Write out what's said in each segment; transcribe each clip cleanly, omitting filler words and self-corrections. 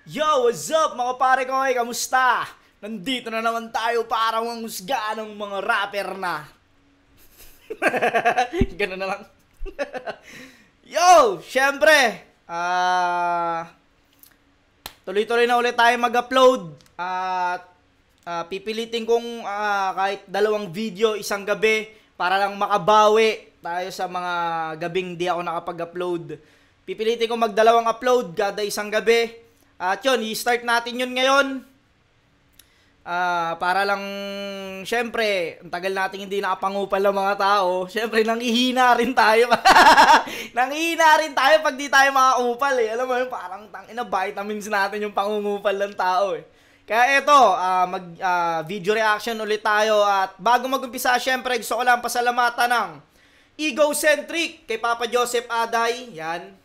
Yo, what's up mga pare ko? Hey, kamusta? Nandito na naman tayo para manghusga ng mga rapper na. Ganun na lang. Yo, syempre, tuloy-tuloy na ulit tayo mag-upload. At pipilitin kong kahit 2 video isang gabi para lang makabawi tayo sa mga gabing di ako nakapag-upload. Pipilitin kong mag-2 upload kada isang gabi. At yun, i-start natin yun ngayon. Para lang, syempre, ang tagal natin hindi nakapangupal ng mga tao. Syempre, nanghihina rin tayo. Nanghihina rin tayo pag di tayo makakupal eh. Alam mo yun, parang tangina vitamins natin yung pangungupal ng tao eh. Kaya eto, video reaction ulit tayo. At bago mag-umpisa, syempre, gusto ko lang pasalamatan ng Egocentric kay Papa Joseph Aday. Yan.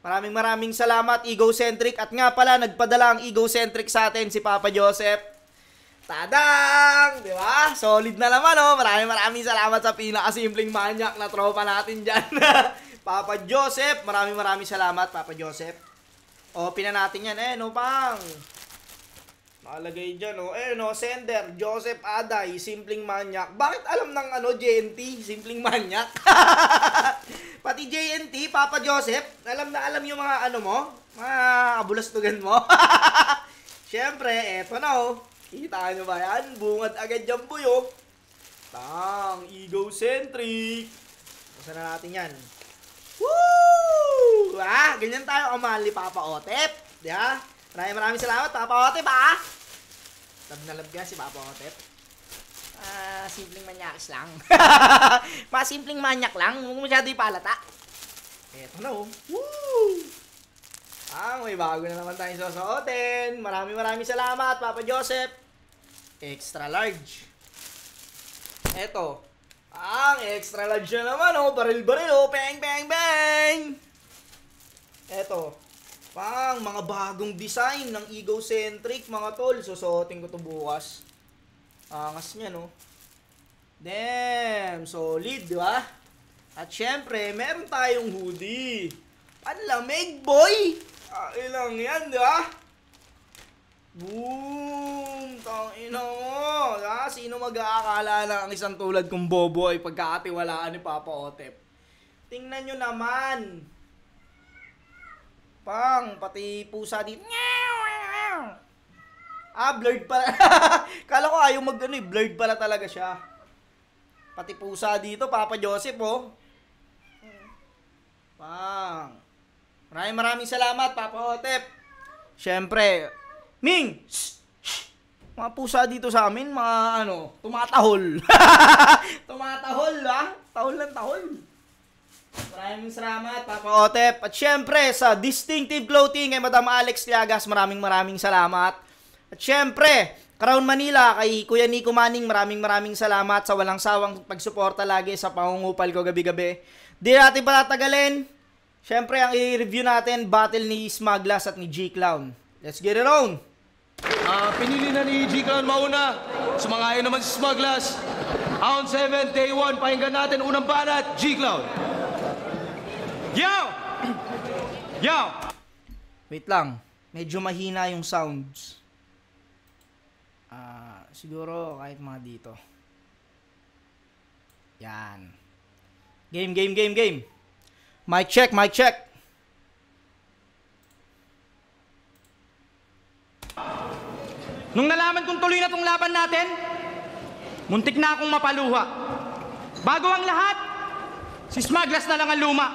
Maraming salamat, Egocentric. At nga pala, nagpadala ang Egocentric sa atin si Papa Joseph. Tadang! Di ba? Solid na naman, oh. Maraming salamat sa pinakasimpleng manyak na tropa natin dyan. Papa Joseph, maraming salamat, Papa Joseph. Open na natin yan. No, pang. Nakalagay dyan, oh. No, sender, Joseph Aday, simpleng manyak. Bakit alam ng, JNT, simpleng manyak? Pati JNT, Papa Joseph, alam na alam yung mga mo, mga kabulastugan mo. Siyempre, eto na, oh. Kita nyo ba yan? Bungad agad dyan, boy, oh. Egocentric. Basta na natin yan. Woo! Ganyan tayo kamahal ni Papa Otep. Diba? Maraming salamat, Papa Otep, Love na love ka si Papa Otep. Simpleng manyakis lang. Mga simpleng manyak lang. Huwag masyado ipalata. Eto na, oh. Woo! May bago na naman tayong susuotin. Maraming salamat, Papa Joseph. Extra large. Eto. Extra large na naman, oh. Baril-baril, oh. Bang! Eto. Mga bagong design ng Egocentric, mga tol. Susuotin ko to bukas. Angas niya, no? Damn! Solid, di ba? At syempre, meron tayong hoodie. Panlamig, boy! Ilang yan, di ba? Boom! Tangina mo! Diba? Sino mag-aakala na ang isang tulad kong bobo ay pagkakatiwalaan ni Papa Otep? Tingnan nyo naman! Pati pusa dito. Blurred pala. Kala ko ayaw blurred pala talaga siya. Pati pusa dito, Papa Joseph, oh. Maraming salamat, Papa Otep. Syempre, Ming! Mga pusa dito sa amin, mga tumatahol. Tumatahol, Tahol ng tahol. Maraming salamat, Papa Otep. At syempre, sa Distinctive Clothing kay Madam Alex Liagas, maraming salamat. At syempre, Crown Manila kay Kuya Nico Manning, maraming salamat sa walang sawang pagsuporta lagi sa pangungupal ko gabi-gabi. Di natin patatagalin. Syempre, ang i-review natin, battle ni Smaglas at ni G-Clown. Let's get it on! Pinili na ni G-Clown mauna. Sumangayon naman si Smaglas. Round 7, day 1, pakinggan natin unang banat, G-Clown. Yo! Wait lang. Medyo mahina yung sounds. Siguro kahit mga dito. Yan. Game. Mic check. Nung nalaman kong tuloy na tong laban natin, muntik na akong mapaluha. Bago ang lahat, si Smaglas na lang ang luma.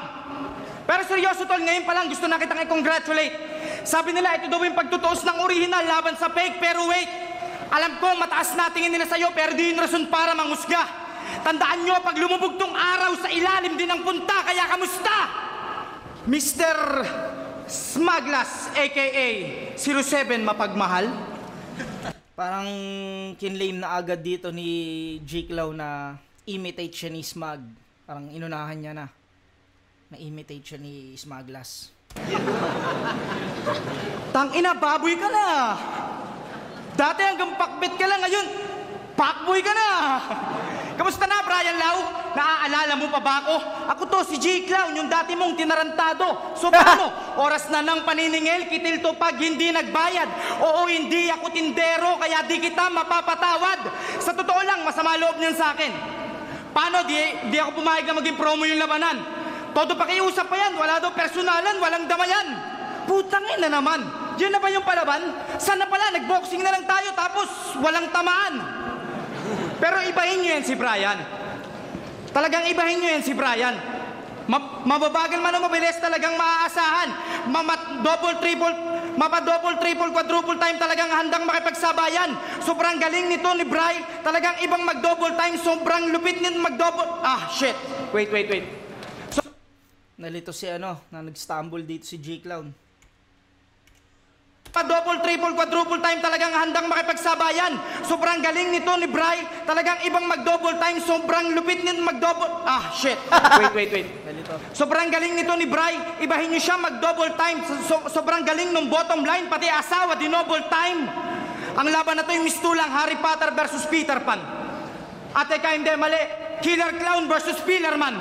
Pero seryoso tol, ngayon pa lang gusto na kitang i-congratulate. Sabi nila ito daw yung pagtutuos ng original laban sa fake, pero wait. Alam ko mataas na tingin nila sa'yo pero di yun rason para manghusga. Tandaan nyo, pag lumubog tong araw sa ilalim din ang punta, kaya kamusta? Mr. Smaglas, aka 07 mapagmahal. Parang kinlame na agad dito ni G-Clown na imitate siya ni Smag. Parang inunahan niya na imitate siya ni Smaglas. Tangina, baboy ka na. Dati hanggang pakbet ka lang, ngayon pakboy ka na. Kamusta na, Brian Lau? Naaalala mo pa ba ako? Ako to, si J. Clown, yung dati mong tinarantado. So paano? Oras na ng paniningil, kitil to pag hindi nagbayad. Oo, hindi ako tindero, kaya di kita mapapatawad. Sa totoo lang, masama loob niyan sa akin. Paano? Di ako pumayag na maging promo yung labanan. Todo pakiusap pa yan, wala daw personalan, walang damayan. Putangin na naman. Yan na ba yung palaban? Sana pala, nagboxing na lang tayo tapos walang tamaan. Pero ibahin nyo yan si Brian. Talagang ibahin nyo yan si Brian. Mababagal man o mabilis, talagang maaasahan. Mapa-double, triple, quadruple time talagang handang makipagsabayan. Sobrang galing nito ni Bri. Talagang ibang mag-double time. Sobrang lupit nito mag-double. Ah, shit. Wait. Nalito si na nag-stumble dito si J. Clown. Pa-double, triple, quadruple time talagang handang makipagsabayan. Sobrang galing nito ni Bri. Talagang ibang mag-double time. Sobrang lupit nito mag-double. Ah, shit. Wait. Nalito. Sobrang galing nito ni Bri. Ibahin niyo siya mag-double time. Sobrang galing nung bottom line. Pati asawa, di-double time. Ang laban na to yung mistulang Harry Potter versus Peter Pan. At teka, hindi mali. Killer Clown versus Pillarman.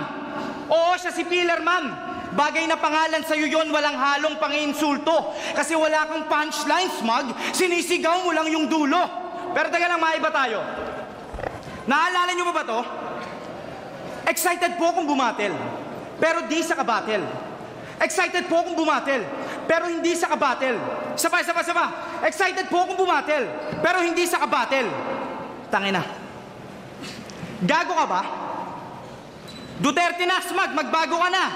Oo, siya si Pillarman. Bagay na pangalan sa'yo yon, walang halong pang-insulto. Kasi wala kang punchline, Smug. Sinisigaw mo lang yung dulo. Pero taga lang, maiba tayo. Naalala nyo ba to? Excited po akong bumatel, pero di sa kabatel. Excited po akong bumatel, pero hindi sa kabatel. Saba. Excited po akong bumatel, pero hindi sa kabatel. Tangina. Gago ka ba? Duterte na, Smug, magbago ka na.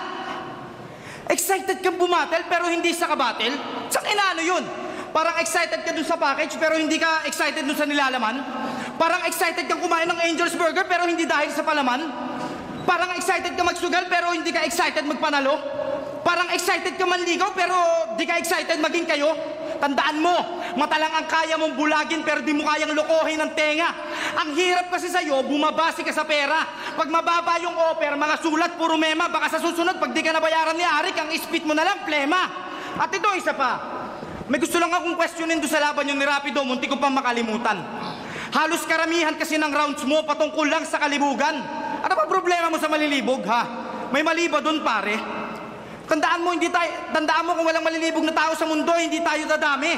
Excited kang bumatel pero hindi sa kabatel? Tsaka ano yun? Parang excited ka dun sa package pero hindi ka excited dun sa nilalaman? Parang excited kang kumain ng Angel's Burger pero hindi dahil sa palaman? Parang excited ka magsugal pero hindi ka excited magpanalo? Parang excited ka manligaw pero di ka excited maging kayo? Tandaan mo, mata lang ang kaya mong bulagin pero di mo kayang lokohin ng tenga. Ang hirap kasi sa'yo, bumabase ka sa pera. Pag mababa yung offer, mga sulat, puro mema, baka sa susunod, pag di ka nabayaran ni Arik, ang ispit mo na lang, plema. At ito, isa pa. May gusto lang akong questionin doon sa laban yung ni Rapido, munti ko pang makalimutan. Halos karamihan kasi ng rounds mo patungkol lang sa kalibugan. Ano ba problema mo sa malilibog, ha? May mali ba doon, pare? Tandaan mo kung walang malilibog na tao sa mundo, hindi tayo dadami.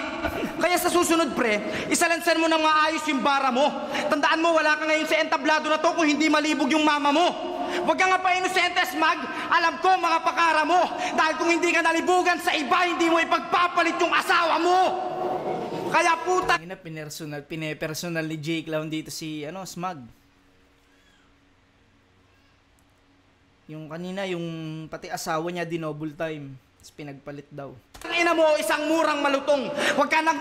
Kaya sa susunod, pre, isalansan mo ng maayos yung bara mo. Tandaan mo, wala ka ngayon sa entablado na to kung hindi malibog yung mama mo. Huwag ka nga pa inosente, Smug. Alam ko, mga pakara mo. Dahil kung hindi ka nalibugan sa iba, hindi mo ipagpapalit yung asawa mo. Kaya puta... Pinepersonal ni J. Clown dito si, Smug. Yung kanina, yung pati asawa niya dinoble time. Tapos pinagpalit daw. Ang ina mo, isang murang malutong. Huwag ka nang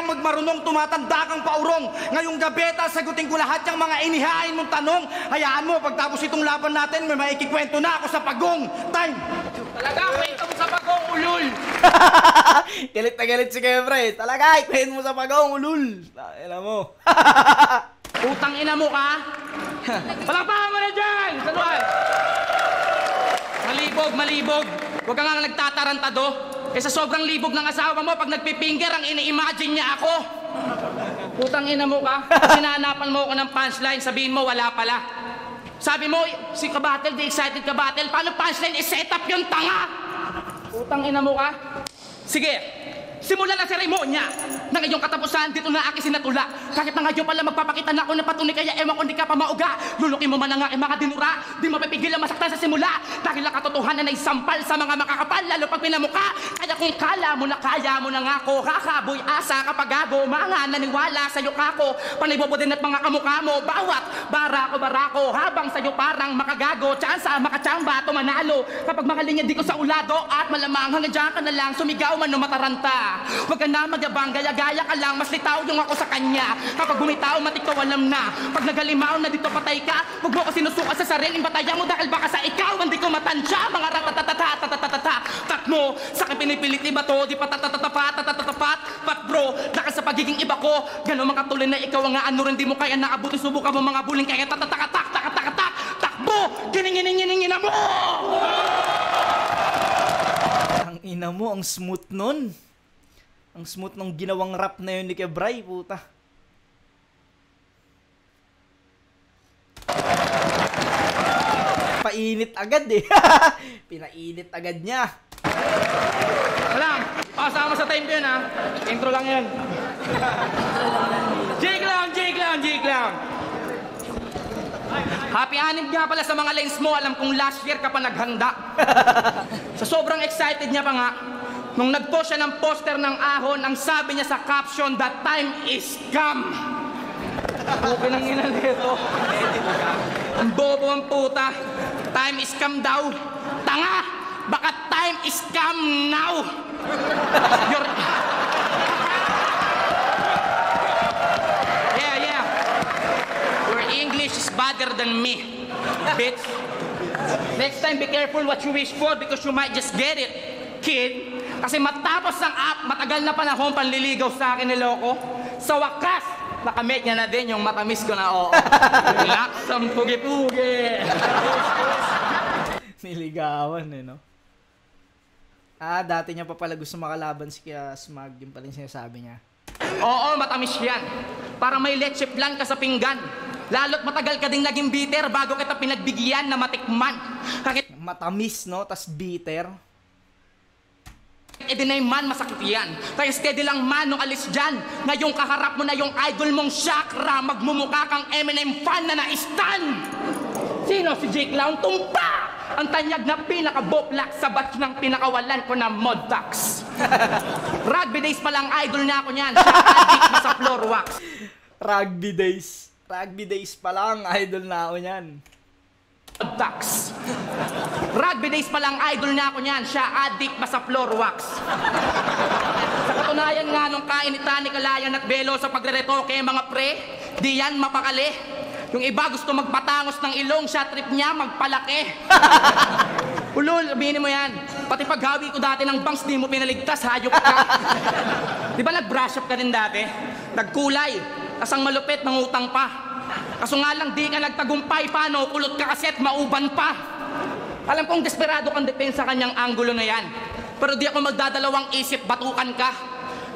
magmarunong, tumatanda kang paurong. Ngayong gabeta, sagutin ko lahat yung mga inihain mong tanong. Hayaan mo, pagtapos itong laban natin, may maikikwento na ako sa pagong. Time! Talaga, kwento mo sa pagong, ulul! Galit na galit si Kebra eh. Talaga, ikwento mo sa pagong, ulul. Alam mo. Utang ina mo ka? Palakpakan mo na dyan! Saluhan! Malibog. Huwag ka nga nagtatarantado. Eh sa sobrang libog ng asawa mo, pag nagpipinger, ang ini-imagine niya ako. Utang ina mo ka? Sinahanapan mo ako ng punchline, sabihin mo wala pala. Sabi mo, si Kabatel, di excited Kabatel. Paano punchline? I-set up yung tanga! Utang ina mo ka? Sige, simulan na seremonya na ngayong katapusan dito na aking sinatula. Kahit na ngayon pala magpapakita na ako ng patunay, kaya ewan ko hindi ka pa mauga. Lulukin mo man ang aking mga dinura, di mapipigil ang masaktan sa simula. Dahil ang katotohanan ay sampal sa mga makakapal, lalo pag pinamuka. Kaya kung kala mo na nga ako, kakaboy asa kapag gago, mga naniwala sa'yo kako. Panibobodin at mga kamukha mo, bawat barako, habang sa'yo parang makagago. Tsansa, makachamba, tumanalo. Kapag makalinya di ko sa ulado, at malamang hanggang dyan ka na lang, sumigaw man o mataranta. Huwag ka na magyabang, gaya-gaya ka lang, mas litaw yung ako sa kanya. Kapag bumitaw, matik ko alam na. Pag nagalimaw na dito patay ka, huwag mo ko sinusuka sa sariling batayan mo dahil baka sa ikaw, hindi ko matansya. Mga ratatatatatatatata, tak mo, sa akin pinipilit iba to, di patatatapat, pat bro, dahil sa pagiging iba ko, gano'n mga tuloy na ikaw ang ano rin, di mo kaya naabuti, subukan mo mga buling, kaya tatatatak, takbo, gining na mo! Ang ina mo, ang smooth nun. Ang smooth nung ginawang rap na yun ni Kebray, puta. Painit agad eh. Pinainit agad niya. Alam, pasama sa time ko yun ha. Intro lang yan. J-Clown. Happy anib nga pala sa mga lens mo. Alam kong last year ka pa naghanda. Sa sobrang excited niya pa nga, nung nag-post siya ng poster ng ahon, ang sabi niya sa caption, "That time is come." Okay nang ina nito. Ang bobo ang puta. Time is come daw. Tanga! Baka time is come now. Yeah. Your English is better than me, bitch. Next time, be careful what you wish for because you might just get it, kid. Kasi matapos ng matagal na panahon panliligaw sa akin ni Loco, sa wakas, nakamit niya na din yung matamis ko na oo. Relax ang pugi-pugi. Niligawan eh, no? Dati niya pa pala gusto makalaban si Smug. Yung pala yung sinasabi niya. Oo, matamis yan. Para may leche plan ka sa pinggan. Lalo't matagal ka ding naging bitter bago kita pinagbigyan na matikman. Matamis, no? Tas bitter. Dinay man, masakit yan. Kaya steady lang man nung alis dyan. Ngayong kaharap mo na yung idol mong Chakra, magmumukha kang Eminem fan na na-stan. Sino si J-Clown? Tumpa! Ang tanyag na pinaka-boplak sa batch ng pinakawalan ko na Modtax. Rugby days pa lang idol na ako niyan. Siya addict mo sa floor wax. Rugby days pa lang idol na ako niyan. Modtax. Rugby days pa lang idol na ako niyan. Siya addict pa sa floor wax. Sa katunayan nga nung kainitan ni Kalayan at Belo sa pagre-retoke mga pre, di yan mapakali. Yung iba gusto magpatangos ng ilong, siya trip niya magpalaki. Ulol, sabihin mo yan. Pati paghawi ko dati ng bangs, di mo pinaligtas, hayop ka. Di ba nag-brush up ka din dati? Nagkulay, kasang malupit, mangutang pa. Kaso nga lang, di ka nagtagumpay, paano? Kulot ka kaset, mauban pa. Alam kong desperado kang depensa kanyang anggulo na yan. Pero di ako magdadalawang isip, batukan ka.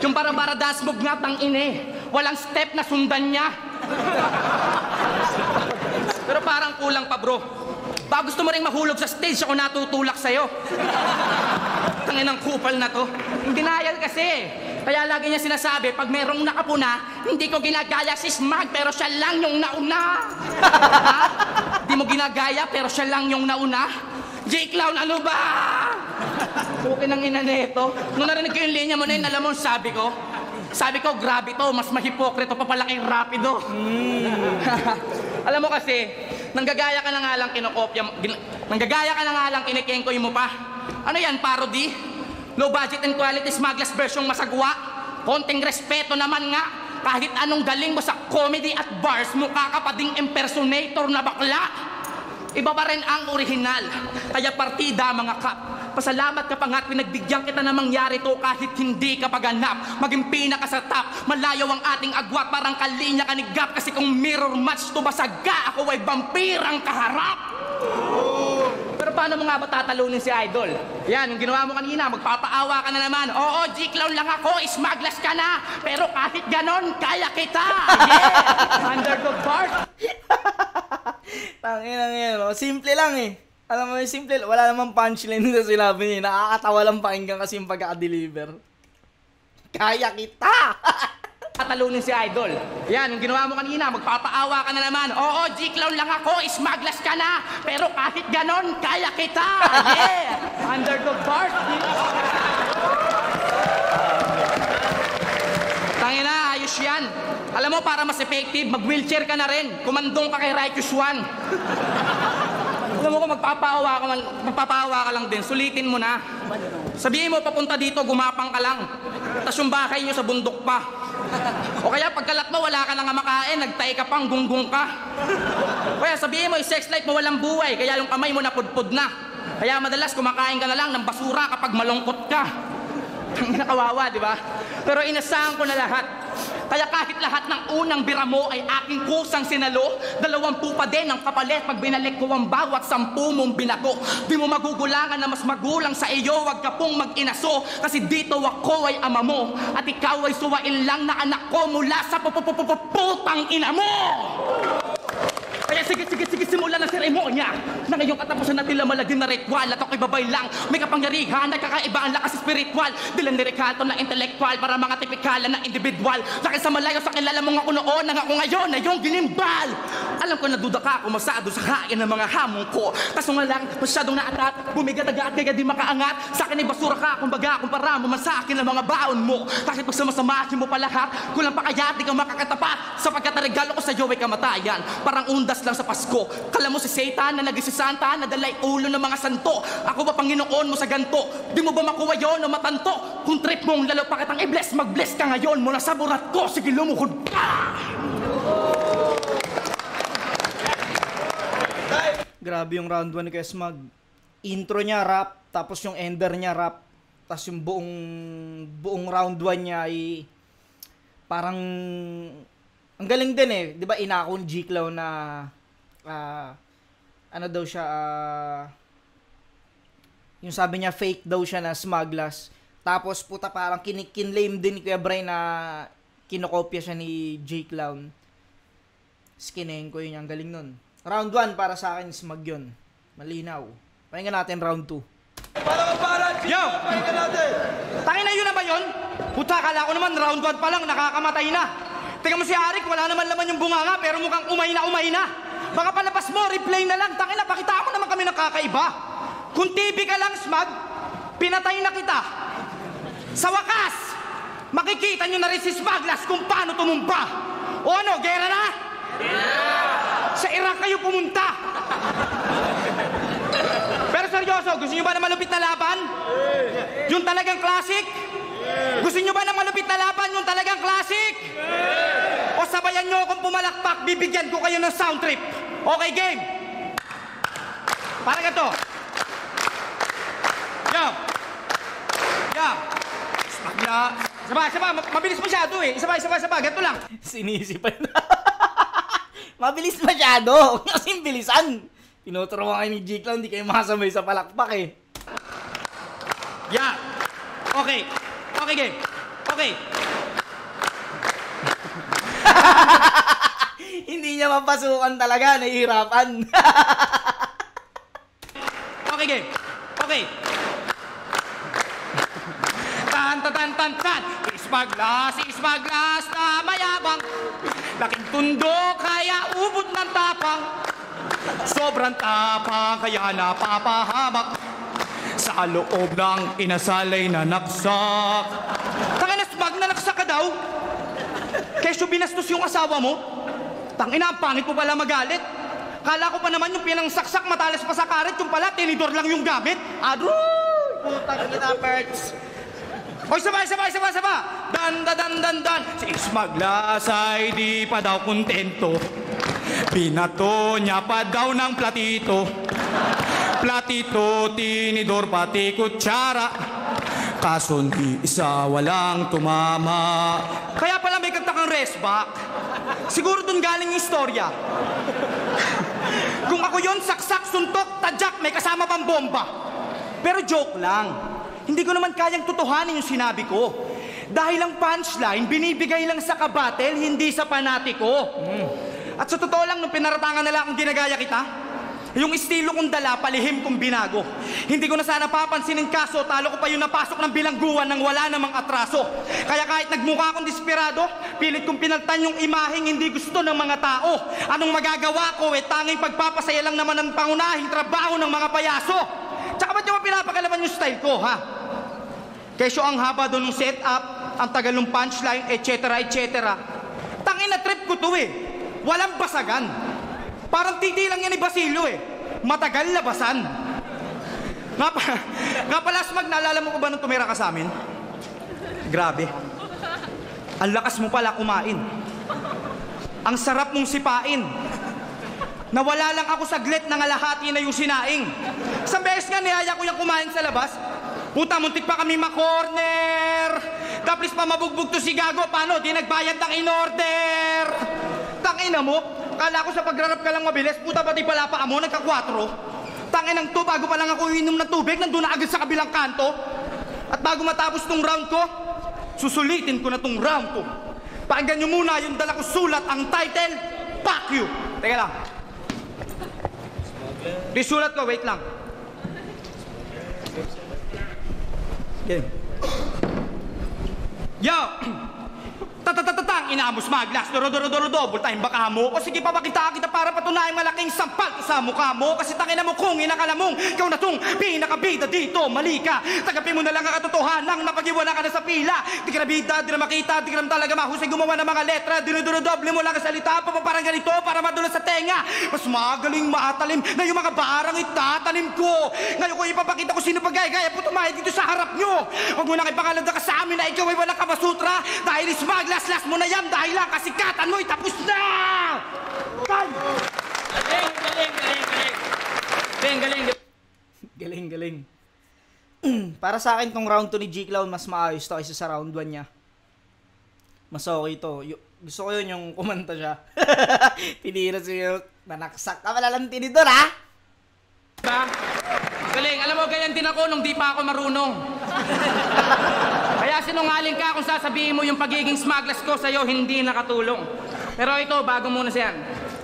Yung para dance move nga, tang ine. Walang step na sundan niya. Pero parang kulang pa bro. Ba gusto mo ring mahulog sa stage ako natutulak sa'yo. Tangin ng kupal na to. Yung denial kasi. Kaya lagi niya sinasabi, pag merong nakapuna, hindi ko ginagaya si Smug pero siya lang yung nauna. Ha? Di mo ginagaya pero siya lang yung nauna? J-Clown, ano ba? Okay nang ina nito. Nung narinig ko yung linya mo na yun, alam mo sabi ko? Sabi ko, grabe to, mas mahipokrito pa pala kay Rapido. Alam mo kasi, nanggagaya ka na nga lang kinokopya, nanggagaya ka na nga lang kinikengkoy mo pa. Ano yan, parody? Low budget and quality Smuggler's version masagwa? Konting respeto naman nga. Kahit anong galing mo sa comedy at bars, mukha ka pa ding impersonator na bakla. Iba pa rin ang original. Kaya partida mga kap. Pasalamat ka pa nga't pinagbigyan kita na mangyari to kahit hindi ka paganap. Maging pinaka sa top, malayaw ang ating agwat, parang kalinya ka ni Gap. Kasi kung mirror match to basaga, ako ay vampirang kaharap. Pero paano mo nga ba tatalunin si Idol? Yan, yung ginawa mo kanina, magpapaawa ka na naman. Oo, J-Clown lang ako, Smuglas ka na. Pero kahit ganon, kaya kita. Yeah! Underdog part. Tangina ngayon, no? Simple lang eh. Alam mo yung simple, wala namang punchline na sinabi niya. Nakakatawa lang pakinggan kasi yung pagkaka-deliver. Kaya kita! Tatalunin si Idol. Yan, yung ginawa mo kanina, magpapaawa ka na naman. Oo, J-Clown lang ako, Smuglas ka na. Pero kahit ganon, kaya kita. Yeah! Underdog part. Tangina, ayos yan. Alam mo, para mas effective, mag-wheelchair ka na rin. Kumandong ka kay Righteous One. Alam mo kung magpapaawa ka lang din, sulitin mo na. Sabihin mo, papunta dito, gumapang ka lang. Tapos yung bahay nyo sa bundok pa. O kaya pagkalat mo, wala ka na nga makain, nagtay ka pang gunggong ka. Kaya sabihin mo, yung sex life mo walang buhay, kaya yung kamay mo napudpud na. Kaya madalas kumakain ka na lang ng basura kapag malungkot ka. Ang nakawawa, di ba? Pero inasahan ko na lahat. Kaya kahit lahat ng unang bira mo ay aking kusang sinalo, 20 pa din ang kapalit pag binalik ko ang bawat 10 mong binago. Di mo magugulangan na mas magulang sa iyo, wag ka pong mag-inaso. Kasi dito ako ay ama mo, at ikaw ay suwain lang na anak ko mula sa putang ina mo. Kaya Sige, simulan na seremonya. Na ngayong katapusan natin lang malagim na ritual at ako'y babay lang. May kapangyarihan, nagkakaiba ang lakas spiritual. Dilang nirekato na intellectual para mga tipikala na individual. Laki sa malayo sa kilala mong ako noon, nang ako ngayon na yung ginimbal. Alam ko naduda ka kung masado sa kain ng mga hamon ko. Kaso nga lang, masyadong naatat. Bumigat-agat kaya di makaangat. Sa akin ay basura ka, kumbaga kumpara mo man sa akin ang mga baon mo. Kahit pag samasamahin mo pa lahat, kulang pa kaya di ka makakatapat. Sapagkat ang regalo ko sa iyo ay kamatayan. Parang undas lang sa Pasko. Kala mo si Satan na naging si Santa, nadalay ulo ng mga santo. Ako ba Panginoon mo sa ganto? Di mo ba makuha yon o matanto? Kung trip mong lalo pa kitang i-bless, mag-bless ka ngayon mula sa burat ko. Sige, lumuhod ka! Grabe yung round 1 ni Kuya Smug. Intro niya rap, tapos yung ender niya rap, tapos yung buong round 1 niya ay parang ang galing din eh. 'Di ba inako ni G-Clown na ano daw siya yung sabi niya fake daw siya na Smuglass. Tapos puta parang kinlame din ni Kuya Bray na kinokopya siya ni G-Clown. Skineng ko yun, ang galing nun. Round 1 para sa akin, Smug yun. Malinaw. Pakinggan natin round 2. Yo! Tangin na yun na ba yun? Puta, kala ko naman round 1 pa lang, nakakamatay na. Tingnan mo si Arik, wala naman laman yung bunganga, pero mukhang umay na. Baka palabas mo, replay na lang. Tangin na, pakita mo naman kami ng kakaiba. Kung TV ka lang, Smug, pinatay na kita. Sa wakas, makikita nyo na rin si Smuglass kung paano tumumpa. O ano, gera na? Sa Iraq kayo pumunta. Pero seryoso, gusto nyo ba na malupit na laban? Yung talagang classic? Gusto nyo ba na malupit na laban yung talagang classic? O sabayan nyo akong pumalakpak, bibigyan ko kayo ng sound trip. Okay, game? Parang ito. Yo! Sabay, mabilis masyado eh. Sabay, ganito lang. Sinisipan na. Mabilis masyado. Kasing bilisan. Tinuturuan kayo ni G-Clown, hindi kayo makasabay sa palakpak eh. Yeah. Okay, game. Okay. Hindi niya mapasukan talaga, nahihirapan. Okay, game. Okay. Tan. Ismaglas na mayabang. Laking tundo kaya ubod ng tapang. Sobrang tapang kaya napapahamak. Sa loob ng inasalay na naksak. Tangina, Smug, na naksak ka daw? Kesyo binastos yung asawa mo? Tangina, ang pangit mo pala magalit. Kala ko pa naman yung pinangsaksak matalas pa sa karet, yung pala tinidor lang yung gamit. Aroy! Putang ina, Perts. Hoy, sabay! Dan! Si Smuglass ay di pa daw kontento. Pinato niya pa daw ng platito. Platito, tinidor, pati kutsara. Kaso ni isa walang tumama. Kaya pala may kagtakang resback. Siguro dun galing yung istorya. Kung ako yon, saksak, suntok, tadyak, may kasama pang bomba. Pero joke lang. Hindi ko naman kayang tutuhanin yung sinabi ko. Dahil ang punchline, binibigay lang sa kabatel, hindi sa panatiko. At sa totoo lang, nung pinaratangan nila akong ginagaya kita, yung estilo kong dala, palihim kong binago. Hindi ko na sana papansinin kaso, talo ko pa yung napasok ng bilangguan nang wala namang atraso. Kaya kahit nagmukha akong desperado, pilit kong pinaltan yung imaheng hindi gusto ng mga tao. Anong magagawa ko? Tanging pagpapasaya lang naman ang pangunahing trabaho ng mga payaso. Tsaka ba't yung pinapakalaman yung style ko, ha? Kesyo ang haba doon ng setup, ang tagal ng punchline, etc. Tangin na trip ko to eh. Walang basagan. Parang titi lang yan ni Basilio eh. Matagal labasan. Nga pala, Smug, naalala mo ko ba nung tumira ka sa amin? Grabe. Ang lakas mo pala kumain. Ang sarap mong sipain. Nawala lang ako saglit na ngalahati na yung sinaing. Sa beses nga niyaya ko yung kumain sa labas. Puta, muntik pa kami makorner. Tapos pa mabugbog to si Gago. Paano? Di nagbayad ng in-order. Tangina mo. Kala ko sa pagrarap ka lang mabilis. Puta, pati pala pa mo. Nagka-4. Tanginang to, bago pa lang ako inom ng tubig, nandun na agad sa kabilang kanto. At bago matapos tong round ko, susulitin ko na tong round ko. Pakinggan nyo muna yung dala ko sulat, ang title, Fuck You. Teka lang. Isulat ko, wait lang. Game. Yo! Tatatatang inaamos maglas, doro-doro-doro-double time baka mo. O sige pa makita kita para patunayan malaking sampal sa mukha mo. Kasi tangina mo kung inakala mong ikaw na tong pinakabida dito, mali ka. Tagapin mo na lang ang katotohanan, napag-iwala ka na sa pila. Di ka na bida, di na makita, di ka na talaga mahusay gumawa ng mga letra. Dinodoro-doble mo lang ang salita, parang ganito para madulas sa tenga. Mas magaling maatalim na yung mga barang itatanim ko. Ngayon ko ipapakita ko sino pagaya-gaya po tumahay dito sa harap nyo. Huwag mo nang ipangalanda ka sa amin na ikaw ay walang Kamasutra dahil ismagla. Last mo na yan dahil lang kasikatan mo'y tapos na! Galing. Para sa akin tong round 2 ni G-Clown mas maayos to kaysa sa round 1 niya. Mas okay to. Gusto ko yun yung kumanta siya. Tinira siya. Manaksak ka malalang tinidor ha? Ba? Galing. Alam mo, ganyan din ako nung di pa ako marunong. Kaya sinungaling ka kung sasabihin mo yung pagiging smugglers ko sa'yo hindi nakatulong. Pero ito, bago muna siyan.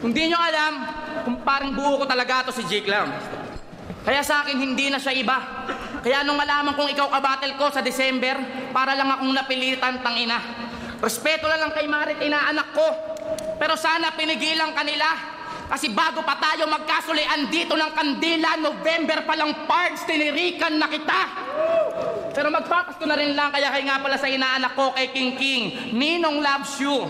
Hindi nyo alam kung parang buo ko talaga to si G-Clown. Kaya sa akin hindi na siya iba. Kaya nung malaman kong ikaw kabattle ko sa December, para lang akong napilitan tangina. Respeto na lang kay Marit, inaanak ko. Pero sana pinigilan kanila. Kasi bago pa tayo magkasulian dito ng kandila, November pa lang parts, tinirikan na kita. Pero magpapasko na rin lang, kaya nga pala sa inaanak ko kay King King, Ninong loves you.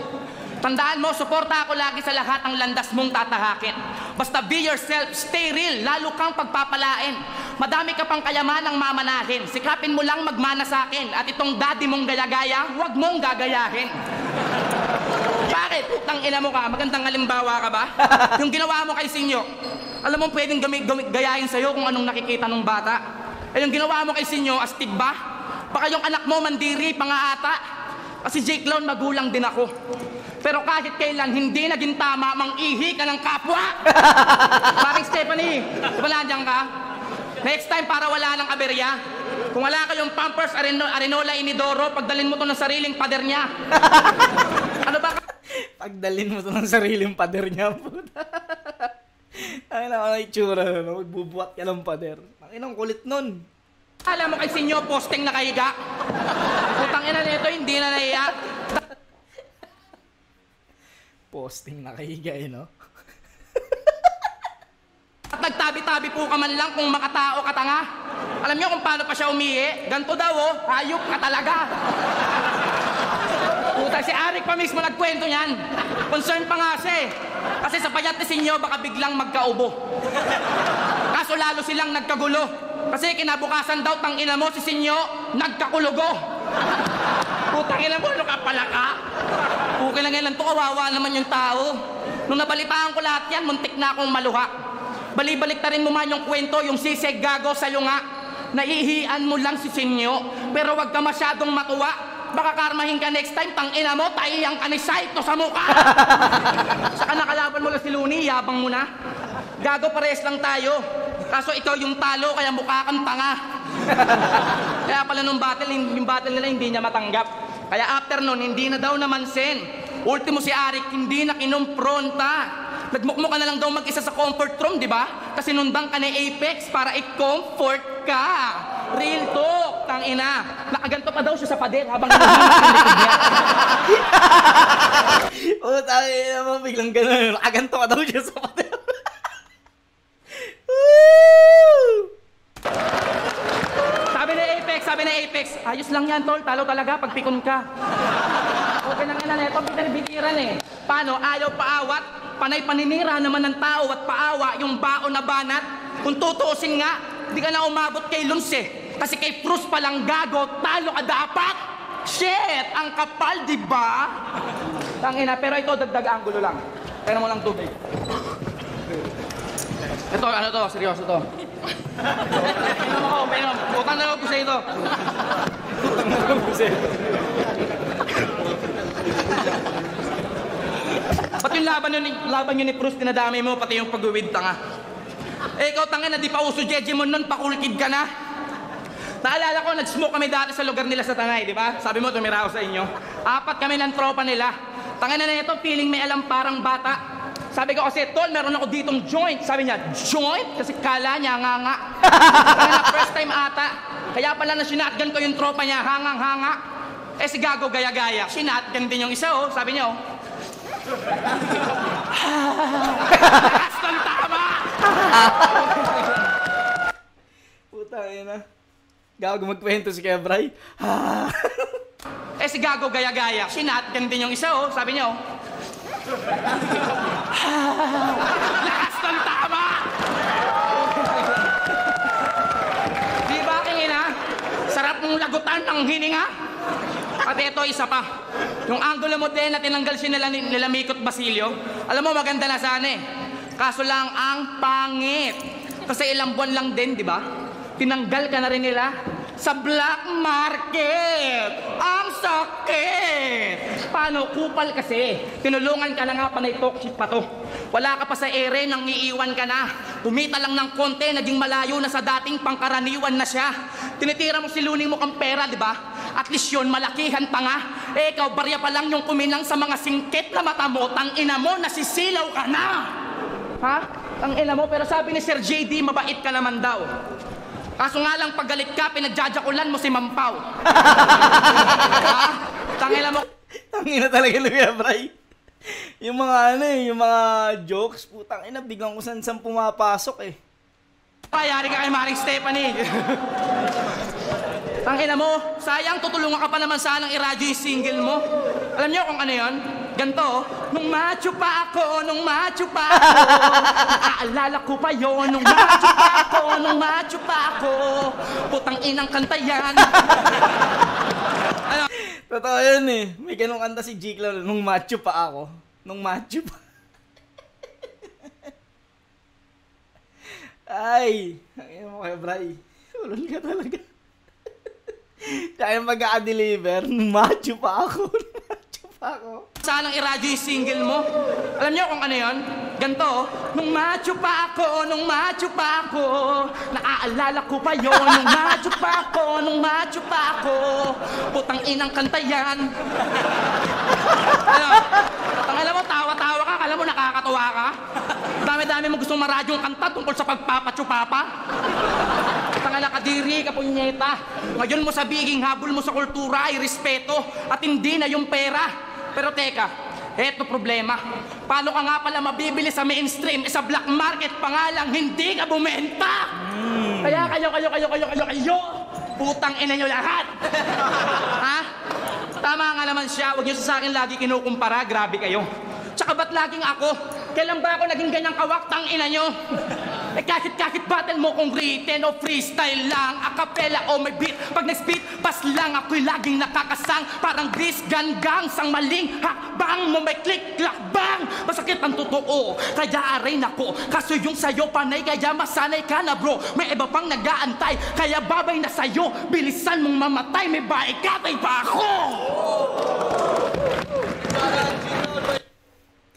Tandaan mo, suporta ako lagi sa lahat ng landas mong tatahakin. Basta be yourself, stay real, lalo kang pagpapalain. Madami ka pang kayamanang mamanahin. Sikapin mo lang magmana sa akin. At itong daddy mong gaya-gaya, huwag mong gagayahin. Bakit? Utang ina mo ka, magandang halimbawa ka ba? Yung ginawa mo kay Sinyo, alam mo pwedeng gayahin sa'yo kung anong nakikita ng bata. Eh yung ginawa mo kay Sinyo, astig ba? Baka yung anak mo mandiri pa nga ata. Kasi G-Clown magulang din ako. Pero kahit kailan hindi naging tama, mang-ihi ka ng kapwa. Parang Stephanie, di ba nandiyan ka? Next time para wala ng aberya. Kung wala kayong Pampers, Arenola, Inidoro, pagdalin mo to ng sariling pader niya. Ano ba? Pagdalin mo to ng sariling pader niya, puta. Ay na, ano itsura na, magbubuhat ka ng pader. Ang inang kulit nun. Alam mo kay Sinyo, posting na kahiga. Putang ina nito, hindi na nahiya. Posting na kahiga no? At nagtabi-tabi po ka man lang kung makatao ka tanga. Alam niyo kung paano pa siya umihi? Ganto daw oh, hayop ka talaga. Puta, si Arik pa mismo nagkwento niyan. Concern pa nga siya eh. Kasi sa payat ni Sinyo, baka biglang magkaubo. Kaso lalo silang nagkagulo. Kasi kinabukasan daw, tangina mo, si Sinyo, nagkakulugo. Putang ina mo, ano ka pala ka? Okay lang yan to, kawawa naman yung tao. Nung nabalitaan ko lahat yan, muntik na akong maluha. Balibalik ta rin mo man yung kwento, yung sisig gago sa'yo nga. Naihian mo lang si Sinyo, pero wag ka masyadong matuwa. Baka karmahin ka next time, tangina mo, taiyang ka ni Saito sa mukha. Saka nakalaban mo lang si Looney, yabang mo na. Gago, pares lang tayo. Kaso ikaw yung talo, kaya mukha kang tanga. Kaya pala nung battle, yung battle nila hindi niya matanggap. Kaya after nun, hindi na daw namansin. Ultimo si Arik, hindi na kinumpronta. Nagmukmuk ka na lang daw mag-isa sa comfort room, di ba? Kasi nundang ka ni Apex para i-comfort ka. Real talk, tangina. Nakaganto pa daw siya sa pader habang naghihinig ang likod niya. Oo, tangina mo, biglang gano'n. Nakaganto ka daw siya sa pader. Sabi ni Apex, ayos lang yan tol, talo talaga pag pikon ka. Okay lang yan, ito binibitiran eh. Paano? Ayaw paawat, panay paninira naman ng tao at paawa yung baon na banat. Kung tutuusin nga, di ka na umabot kay Luns eh. Kasi kay Frus palang gago, talo ka dapat. Shit, ang kapal, di ba? Tangina, pero ito dagdag anggulo lang. Pero mo lang tubig. Ito, ano to? Seryoso to. Pinom ako, pinom. Utang na lang po sa ito. Utang na lang po sa ito. Ba't yung laban yun ni Bruce, dinadamay mo, pati yung pag-uwid tanga. Eh, ikaw tanga na di pa uso Jejimon nun, pakulkid ka na. Naalala ko, nag-smoke kami dati sa lugar nila sa Tangay, di ba? Sabi mo, tumira ako sa inyo. 4 kami ng tropa nila. Tanga na ito, feeling may alam parang bata. Sabi ko kasi, tol, meron ako ditong joint. Sabi niya, joint? Kasi kala niya, nga. Kaya first time ata. Kaya pala na sinatgan ko yung tropa niya, hangang-hanga. Eh si Gago gaya-gaya. Sinatgan din yung isa, oh. Sabi niya, oh. Lakas ng tama! Puta, na. Gago magkwento si Kebray. Eh si Gago gaya-gaya. Sinatgan din yung isa, oh. Sabi niya, oh. Lakas ng tama! Di ba, kingina? Sarap mong lagutan ng hininga? At ito, isa pa. Yung angulo mo din na tinanggal siya nila Mikot Basilio, alam mo, maganda na sana eh. Kaso lang ang pangit. Kasi ilang buwan lang din, di ba? Tinanggal ka na rin nila sa black market. Ang sakit! Paano? Kupal kasi. Tinulungan ka na nga, panay talk shit pa to. Wala ka pa sa ere nang iiwan ka na. Kumita lang ng konti, naging malayo na sa dating pangkaraniwan na siya. Tinitira mo, siluning mo kang pera, di ba? At least yun, malakihan pa nga. Eh, ikaw, barya pa lang yung kuminang sa mga singkit na mata mo, tang ina mo, nasisilaw ka na! Ha? Tang ina mo, pero sabi ni Sir JD, mabait ka naman daw. Kaso nga lang, pag galit ka, pinagjajakulan mo si Mampaw. Ha? Tang ina mo. Tang ina talaga ni Kebray. Yung mga yung mga jokes, putang ina, biglang kung saan pumapasok eh. Kayari ka kay Maring Stephanie. Tangina mo, sayang, tutulungan ka pa naman sanang i-radyo yung single mo. Alam niyo kung ano yun? Ganto, oh. Nung macho pa ako, naaalala ko pa yon. Nung macho pa ako, putang inang kanta yan. Ano? Totoo yun eh. May ganong kanta si G-Clown, nung macho pa ako. Nung macho pa. Ay, ang mo kay Bray. Ulol ka talaga. Kaya mag-a-deliver, macho pa ako. Macho pa ako. Sanang i-radyo yung single mo. Alam niyo kung ano yun? Ganto, oh. Nung macho pa ako, naaalala ko pa yon. Nung macho pa ako, putang inang kanta yan. Ano? Alam mo, tawa-tawa ka, alam mo, nakakatawa ka. Dami-dami mo gustong maradyong kanta tungkol sa pagpapachupapa. Tangala kadiri ka, punyeta. Ngayon mo sabihin, habol mo sa kultura ay respeto at hindi na yung pera. Pero teka, eto problema. Paano ka nga pala mabibili sa mainstream? Sa black market pa nga lang, hindi ka bumenta. Kaya kayo, putang ina nyo lahat. Ha? Tama nga naman siya, huwag nyo sa akin lagi kinukumpara, grabe kayo. Tsaka ba't laging ako? Kailan ba ako naging ganyang kawaktang ina nyo? Eh kahit battle mo kung written o freestyle lang, a cappella o may beat. Pag nag-speed, pas lang ako'y laging nakakasang. Parang gris, ganggang, sang maling hakbang mo may click, lakbang. Masakit ang totoo, kaya aray nako. Kaso yung sayo panay, kaya masanay ka na bro. May iba pang nag-aantay, kaya babay na sayo. Bilisan mong mamatay, may baikatay pa ako.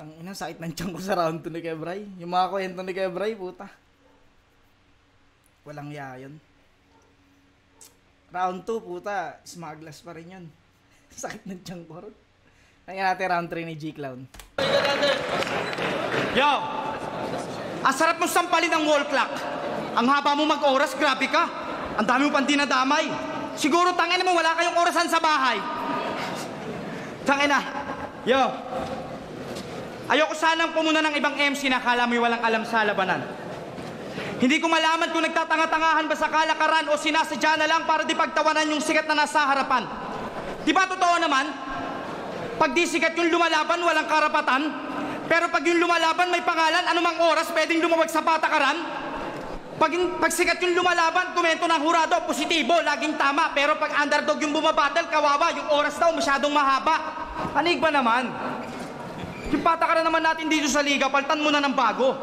Tangina, sakit ng tiyan ko sa round 2 ni Kebray. Yung mga kwento ni Kebray, puta. Walang ya yun. Round 2, puta, smugglers pa rin yun. Sakit ng tiyan ko rin. Kaya natin round 3 ni G-Clown. Yo! Ang sarap mong sampalin ng wall clock. Ang haba mo mag-oras, grabe ka. Ang dami mo pang dinadamay. Siguro tangina mo, wala kayong orasan sa bahay. Tangina. Yo! Ayoko sanang pumuna ng ibang MC na akala mo'y walang alam sa labanan. Hindi ko malaman kung nagtatanga-tangahan ba sa kalakaran o sinasadya na lang para di pagtawanan yung sikat na nasa harapan. Di ba totoo naman? Pag di sikat yung lumalaban, walang karapatan. Pero pag yung lumalaban may pangalan, anumang oras pwedeng lumawag sa patakaran. Pag sikat yung lumalaban, komento ng hurado, positibo, laging tama. Pero pag underdog yung bumabattle, kawawa, yung oras daw masyadong mahaba. Anig ba naman? Yung patakaran naman natin dito sa liga, paltan mo na ng bago.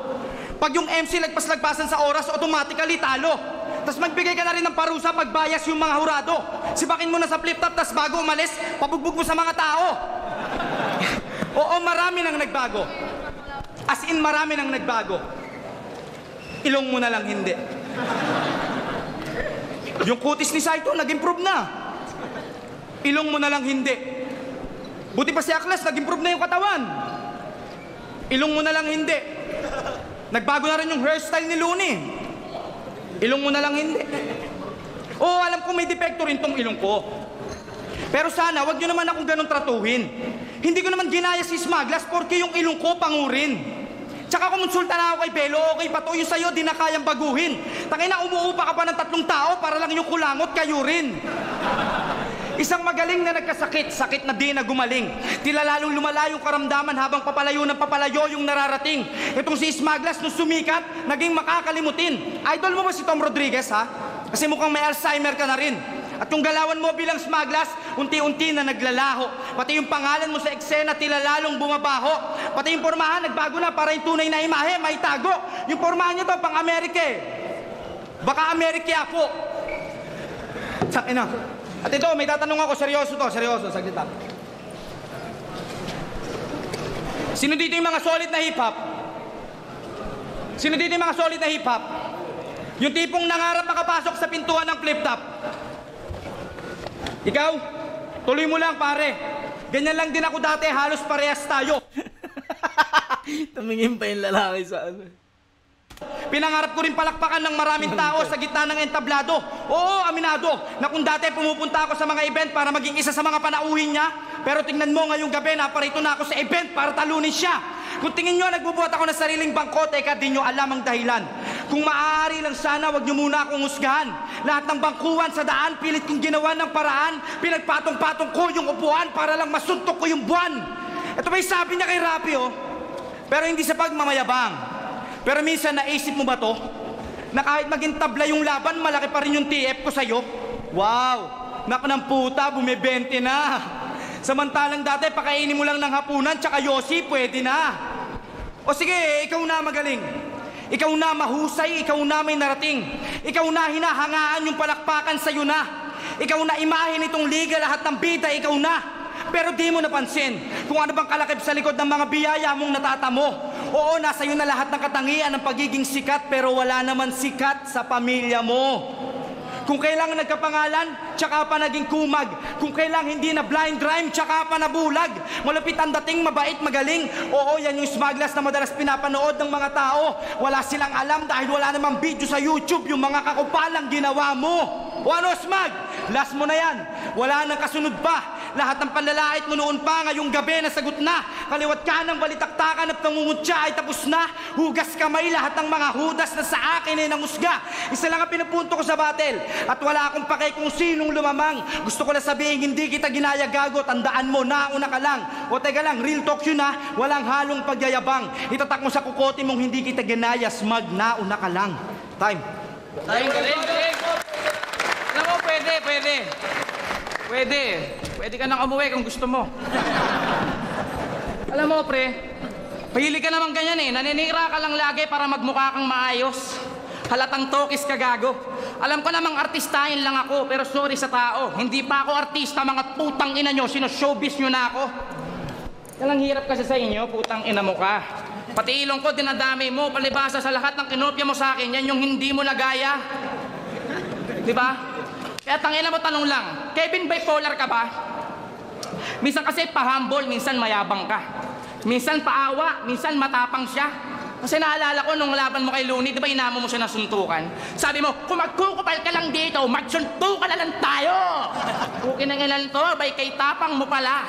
Pag yung MC lagpas-lagpasan sa oras, automatically talo. Tapos magbigay ka na rin ng parusa pag bias yung mga hurado. Sibakin mo na sa flip-top, tapos bago umalis, pabugbog mo sa mga tao. Oo, marami nang nagbago. As in, marami nang nagbago. Ilong mo na lang hindi. Yung kutis ni Saito, nag-improve na. Ilong mo na lang hindi. Buti pa si Aklas, nag-improve na yung katawan. Ilong mo na lang hindi. Nagbago na rin yung hairstyle ni Looney. Ilong mo na lang hindi. Oo, alam ko may depekto rin tong ilong ko. Pero sana, wag nyo naman akong ganun tratuhin. Hindi ko naman ginaya si Smaglas porque yung ilong ko pangurin. Tsaka kumonsulta na ako kay Belo, okay pa to, yung sa'yo di na kayang baguhin. Tangina, umuupa ka pa ng 3 tao para lang yung kulangot kayo rin. Isang magaling na nagkasakit, sakit na di na gumaling. Tila lalong lumala yung karamdaman habang papalayo ng papalayo yung nararating. Itong si Smaglas nung sumikat, naging makakalimutin. Idol mo ba si Tom Rodriguez, ha? Kasi mukhang may Alzheimer ka na rin. At yung galawan mo bilang Smaglas, unti-unti na naglalaho. Pati yung pangalan mo sa eksena, tila lalong bumabaho. Pati yung pormahan, nagbago na para yung tunay na imahe, may tago. Yung pormahan nyo to, pang Amerike. Baka Amerike po. Sakina. At ito, may tatanong ako, seryoso to, seryoso, saglit lang. Sino dito yung mga solid na hip-hop? Sino dito yung mga solid na hip-hop? Yung tipong nangarap makapasok sa pintuan ng flip-top. Ikaw, tuloy mo lang pare. Ganyan lang din ako dati, halos parehas tayo. Tumingin pa yung lalaki sa ano. Pinangarap ko rin palakpakan ng maraming tao sa gitna ng entablado. Oo, aminado, na kung dati pumupunta ako sa mga event para maging isa sa mga panauhin niya, pero tingnan mo ngayong gabi, naparito na ako sa event para talunin siya. Kung tingin nyo, nagbubuhat ako ng sariling bangko, teka, di nyo alam ang dahilan. Kung maaari lang sana, wag nyo muna akong husgahan. Lahat ng bangkuhan sa daan, pilit kong ginawa ng paraan. Pinagpatong-patong ko yung upuan para lang masuntok ko yung buwan. Ito ba yung sabi niya kay Rapi, oh? Pero hindi sa pagmamayabang. Pero minsan naisip mo ba to? Na kahit maging tabla yung laban, malaki pa rin yung TF ko sa'yo? Wow! Nak ng puta, bumibente na. Samantalang dati, pakainin mo lang ng hapunan, tsaka yosi, pwede na. O sige, ikaw na magaling. Ikaw na mahusay, ikaw na may narating. Ikaw na hinahangaan yung palakpakan sa'yo na. Ikaw na imahin itong liga, lahat ng bida, ikaw na. Pero di mo napansin kung ano bang kalakip sa likod ng mga biyaya mong natatamo. Oo, nasa iyo na lahat ng katangian ng pagiging sikat, pero wala naman sikat sa pamilya mo. Kung kailang nagkapangalan, tsaka pa naging kumag. Kung kailang hindi na blind rhyme, tsaka pa nabulag. Malapit ang dating, mabait, magaling. Oo, yan yung Smaglas na madalas pinapanood ng mga tao. Wala silang alam dahil wala namang video sa YouTube yung mga kakupalang ginawa mo. O ano, Smag? Last mo na yan. Wala nang kasunod pa. Lahat ng panlalait mo noon pa, ngayong gabi nasagot na. Kaliwat ka ng balitaktakan at pangungutya ay tapos na. Hugas kamay, lahat ng mga hudas na sa akin ay nangusga. Isa lang ang pinupunto ko sa battle. At wala akong pake kung sinong lumamang. Gusto ko na sabihin, hindi kita ginaya gago. Tandaan mo, nauna ka lang. O teka lang, real talk yun ha. Walang halong pagyayabang. Itatak mo sa kukote mong hindi kita ginaya. Smag, nauna ka lang. Time. Galing. Alam mo, pwede. Pwede ka nang umuwi kung gusto mo. Alam mo, pre, pahili ka naman ganyan eh. Naninira ka lang lagi para magmukha kang maayos. Halatang tokis ka, gago. Alam ko namang artistahin lang ako, pero sorry sa tao. Hindi pa ako artista, mga putang ina nyo. Sino-showbiz nyo na ako. Walang hirap kasi sa inyo, putang ina mo ka. Pati ilong ko, dinadami mo. Palibasa sa lahat ng kinopya mo sa akin, yan yung hindi mo nagaya. Diba? Kaya tangina mo, tanong lang. Kevin, bipolar ka ba? Minsan kasi pa-humble, minsan mayabang ka. Minsan paawa, minsan matapang siya. Kasi naalala ko nung laban mo kay Looney, di ba inamo mo siya ng suntukan? Sabi mo, kung magkukupal ka lang dito, magsuntukan na lang tayo! Kukin ng ilan to, bay kay tapang mo pala.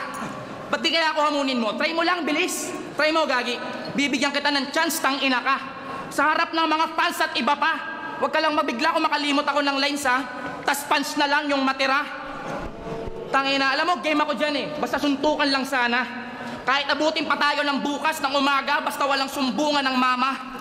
Ba't di kaya ako hamunin mo? Try mo lang, bilis. Try mo, gagi. Bibigyan kita ng chance, tang ina ka. Sa harap ng mga fans at iba pa. Huwag ka lang mabigla kung makalimot ako ng lines, ha? Tas punch na lang yung matira. Tangina, alam mo, game ako dyan eh. Basta suntukan lang sana. Kahit abutin pa tayo ng bukas ng umaga, basta walang sumbungan ng mama.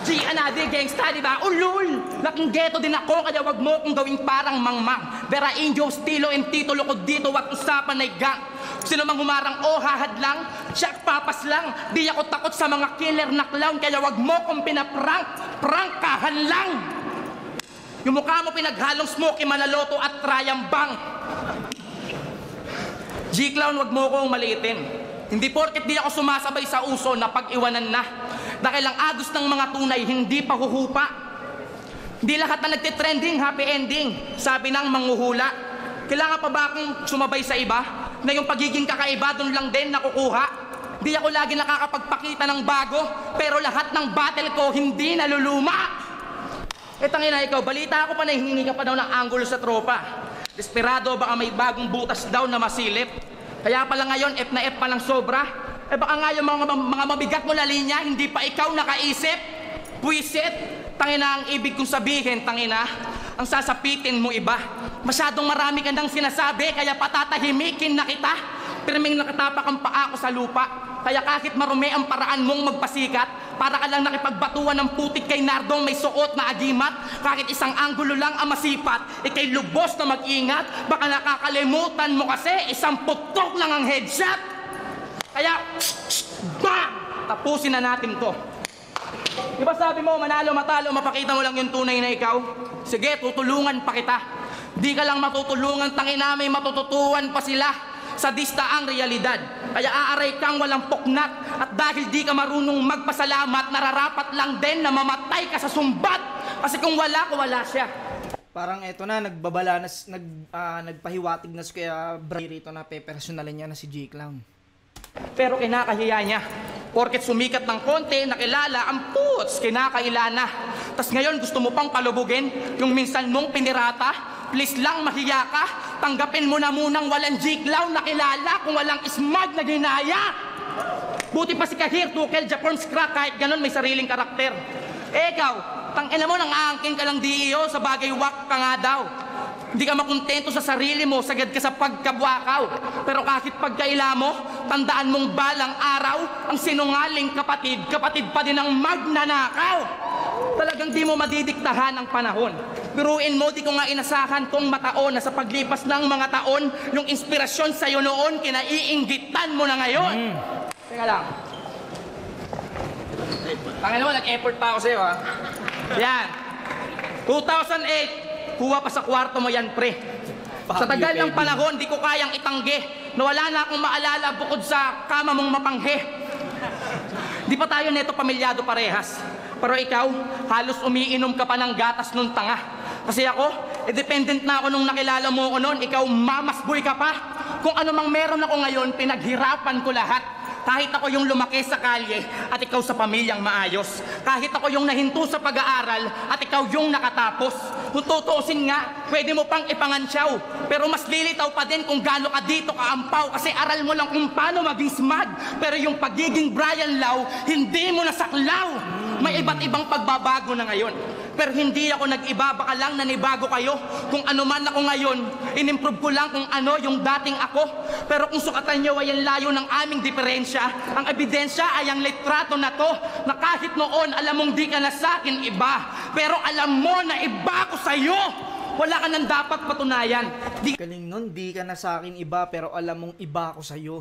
G, another gangsta, di ba? Ulul! Laking ghetto din ako, kaya wag mo kong gawing parang mangmang. Vera Indio, stilo, and titulo ko dito, wag usapan ay gang. Sino mang humarang o hahad lang, siya papas lang. Di ako takot sa mga killer na clown, kaya wag mo kong pinaprank. Prangkahan lang! Yung mukha mo pinaghalong Smokey Manaloto at Trayambang. G-Clown, wag mo kong maliitin. Hindi porket di ako sumasabay sa uso na pag-iwanan na. Dahil ang agos ng mga tunay, hindi pa huhupa. Hindi lahat na nagtitrending, happy ending. Sabi ng manghuhula. Kailangan pa ba akong sumabay sa iba? Na yung pagiging kakaiba, doon lang din nakukuha? Di ako lagi nakakapagpakita ng bago, pero lahat ng battle ko hindi naluluma. Tangina ikaw, balita ako pa na hihingi ka pa daw ng anggulo sa tropa. Desperado, baka may bagong butas daw na masilip. Kaya pala ngayon, F na F pa lang sobra. Baka nga yung mga mabigat mo na linya, hindi pa ikaw nakaisip. Puwisit, tangina ang ibig kong sabihin, tangina. Ang sasapitin mo iba. Masyadong marami ka nang sinasabi, kaya patatahimikin na kita. Pirming nakatapak ang paa ko sa lupa. Kaya kahit marumi ang paraan mong magpasikat, para ka lang nakipagbatuan ng putik kay Nardong may suot na agimat, kahit isang anggulo lang ang masipat, ikay lubos na mag-ingat, baka nakakalimutan mo kasi isang putok lang ang headshot. Kaya, bang! Tapusin na natin to. Diba sabi mo, manalo, matalo, mapakita mo lang yung tunay na ikaw? Sige, tutulungan pa kita. Di ka lang matutulungan, tangina, may matututuan pa sila. Sadista ang realidad. Kaya aaray kang walang puknat. At dahil di ka marunong magpasalamat, nararapat lang din na mamatay ka sa sumbat. Kasi kung wala siya. Parang eto na, nagbabala na, nagpahiwatig na si Kuya Bray rito na pe-personalin niya na si G-Clown. Pero kinakahiya niya. Porket sumikat ng konti, nakilala, ang puts, kinakaila na. Tas ngayon gusto mo pang palubugin yung minsan mong pinirata. Please lang, mahiya ka. Tanggapin mo na munang walang G-Clown nakilala kung walang smug na ginaya. Buti pa si Kahir, Tukel, Japorms Crack, kahit ganun may sariling karakter. Ikaw, tangina mo, nang aangking ka lang di iyo, sa bagay wak ka nga daw. Hindi ka makontento sa sarili mo, sagad ka sa pagkabwakaw. Pero kahit pagkaila mo, tandaan mong balang araw, ang sinungaling kapatid, kapatid pa din ang magnanakaw. Talagang di mo madidiktahan ang panahon. Biruin mo, di ko nga inasahan tong mataon na sa paglipas ng mga taon, yung inspirasyon sa'yo noon, kinaiinggitan mo na ngayon. Teka lang. Tangin mo, nag-effort pa ako sa'yo, ha? Yan. 2008, kuha pa sa kwarto mo yan, pre. Sa tagal ng panahon, di ko kayang itanggi na wala na akong maalala bukod sa kama mong mapanghe. Di pa tayo neto pamilyado parehas. Pero ikaw, halos umiinom ka pa ng gatas nung tanga. Kasi ako, dependent na ako nung nakilala mo ako noon. Ikaw, mamasboy ka pa. Kung ano mang meron ako ngayon, pinaghirapan ko lahat. Kahit ako yung lumaki sa kalye at ikaw sa pamilyang maayos. Kahit ako yung nahinto sa pag-aaral at ikaw yung nakatapos. Kung tutuusin nga, pwede mo pang ipangansyaw. Pero mas lilitaw pa din kung gaano ka dito kaampaw. Kasi aral mo lang kung paano maging smug. Pero yung pagiging Brian Lau, hindi mo nasaklaw. May iba't ibang pagbabago na ngayon. Pero hindi ako nag-iba, baka lang nanibago kayo. Kung ano man ako ngayon, inimprove ko lang kung ano yung dating ako. Pero kung sukatan nyo ay ang layo ng aming diferensya, ang ebidensya ay ang litrato na to, na kahit noon alam mong di ka na sa akin iba, pero alam mo na iba ko sa'yo. Wala ka nang dapat patunayan. Galing nun, di ka na sa akin iba, pero alam mong iba ako sa'yo.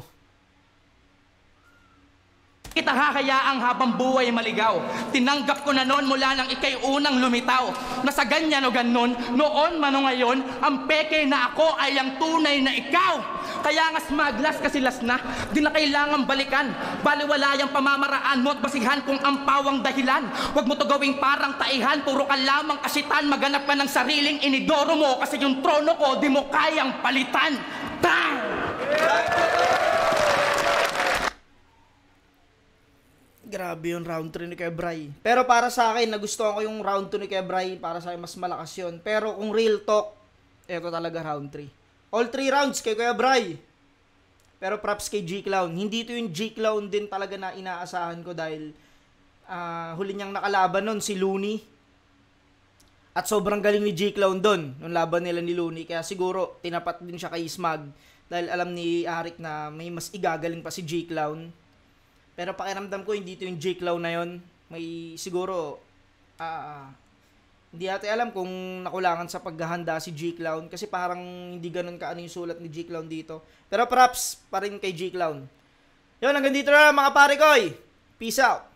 Kita hahayaang habang buhay maligaw. Tinanggap ko na noon mula nang ikay unang lumitaw. Na sa ganyan o ganon, noon man o ngayon, ang peke na ako ay ang tunay na ikaw. Kaya nga smaglas kasi las na, di na kailangan balikan. Baliwala yung pamamaraan mo at basihan kung ang pawang dahilan. Huwag mo to gawing parang taihan, puro ka lamang kasitan. Maganap ka ng sariling inidoro mo kasi yung trono ko di mo kayang palitan. Bang! Grabe yung round 3 ni Kuya Bray. Pero para sa akin, nagustuhan ko yung round 2 ni Kuya Bray. Para sa akin, mas malakas yun. Pero kung real talk, eto talaga round 3. All 3 rounds kay Kuya Bray. Pero props kay G-Clown. Hindi to yung G-Clown din talaga na inaasahan ko dahil huli niyang nakalaban nun si Looney. At sobrang galing ni G-Clown doon, nung laban nila ni Looney. Kaya siguro, tinapat din siya kay Smug. Dahil alam ni Arik na may mas igagaling pa si G-Clown. Pero pakiramdam ko, hindi ito yung G-Clown na yun. May siguro, hindi natin alam kung nakulangan sa paghahanda si G-Clown. Kasi parang hindi ganun kaano yung sulat ni G-Clown dito. Pero props pa rin kay G-Clown. Yun, hanggang dito na mga pare koy. Peace out.